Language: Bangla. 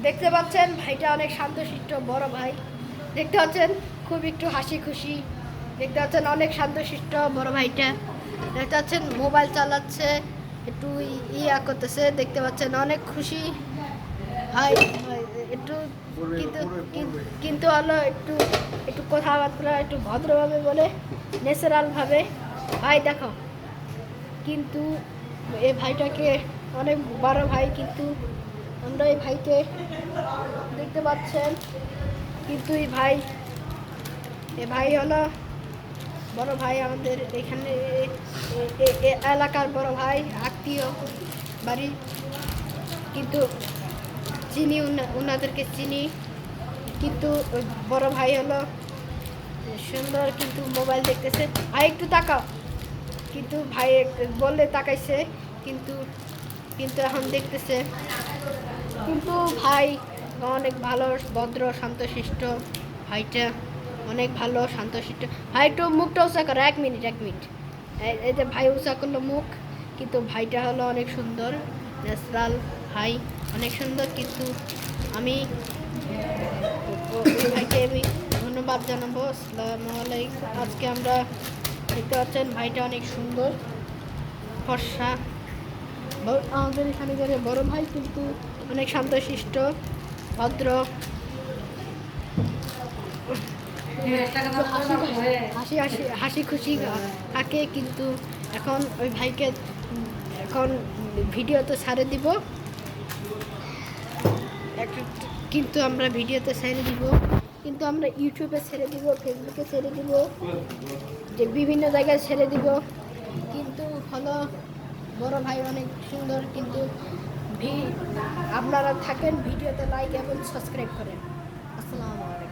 দেখতে পাচ্ছেন ভাইটা অনেক শান্তশিষ্ট বড় ভাই। দেখতে পাচ্ছেন খুব একটু হাসি খুশি। দেখতে পাচ্ছেন অনেক শান্তশিষ্ট বড় ভাইটা। দেখতে পাচ্ছেন মোবাইল চালাচ্ছে, একটু ইয়া করতেছে। দেখতে পাচ্ছেন অনেক খুশি ভাই। একটু কিন্তু কিন্তু হলো একটু একটু কথাবার্তা একটু ভদ্রভাবে বলে, ন্যাচারালভাবে। ভাই দেখো, কিন্তু এই ভাইটাকে অনেক বড় ভাই, কিন্তু আমরা এই ভাইকে দেখতে পাচ্ছেন, কিন্তু এই ভাই হলো বড় ভাই আমাদের এখানে এলাকার বড় ভাই, আত্মীয় বাড়ি, কিন্তু চিনি ওনাদেরকে চিনি। কিন্তু ওই বড় ভাই হলো সুন্দর, কিন্তু মোবাইল দেখতেছে। ভাই একটু তাকাও, কিন্তু ভাই বললে তাকাইছে, কিন্তু কিন্তু এখন দেখতেছে। কিন্তু ভাই অনেক ভালো, ভদ্র, শান্তশিষ্ট। ভাইটা অনেক ভালো, শান্তশিষ্ট। ভাই একটু মুখটা উঁচা করো, 1 মিনিট 1 মিনিট। এই যে ভাই উঁচা করলো মুখ, কিন্তু ভাইটা হলো অনেক সুন্দর, ন্যাচারাল ভাই, অনেক সুন্দর। কিন্তু আমি ওই ভাইকে আমি ধন্যবাদ জানাবো। আসসালামু আলাইকুম। আজকে আমরা দেখতে পাচ্ছেন ভাইটা অনেক সুন্দর, ফর্সা। আমাদের এখানে যারা বড় ভাই, কিন্তু অনেক শান্তশিষ্ট, ভদ্র, হাসি হাসি হাসি খুশি থাকে। কিন্তু এখন ওই ভাইকে এখন ভিডিওতে ছাড়ে দিব, কিন্তু আমরা ভিডিওতে ছেড়ে দিব, কিন্তু আমরা ইউটিউবে ছেড়ে দিব, ফেসবুকে ছেড়ে দিব, যে বিভিন্ন জায়গায় ছেড়ে দিব। কিন্তু হলো বড় ভাই অনেক সুন্দর। কিন্তু আপনারা থাকেন, ভিডিওতে লাইক এবং সাবস্ক্রাইব করেন। আসসালামু আলাইকুম।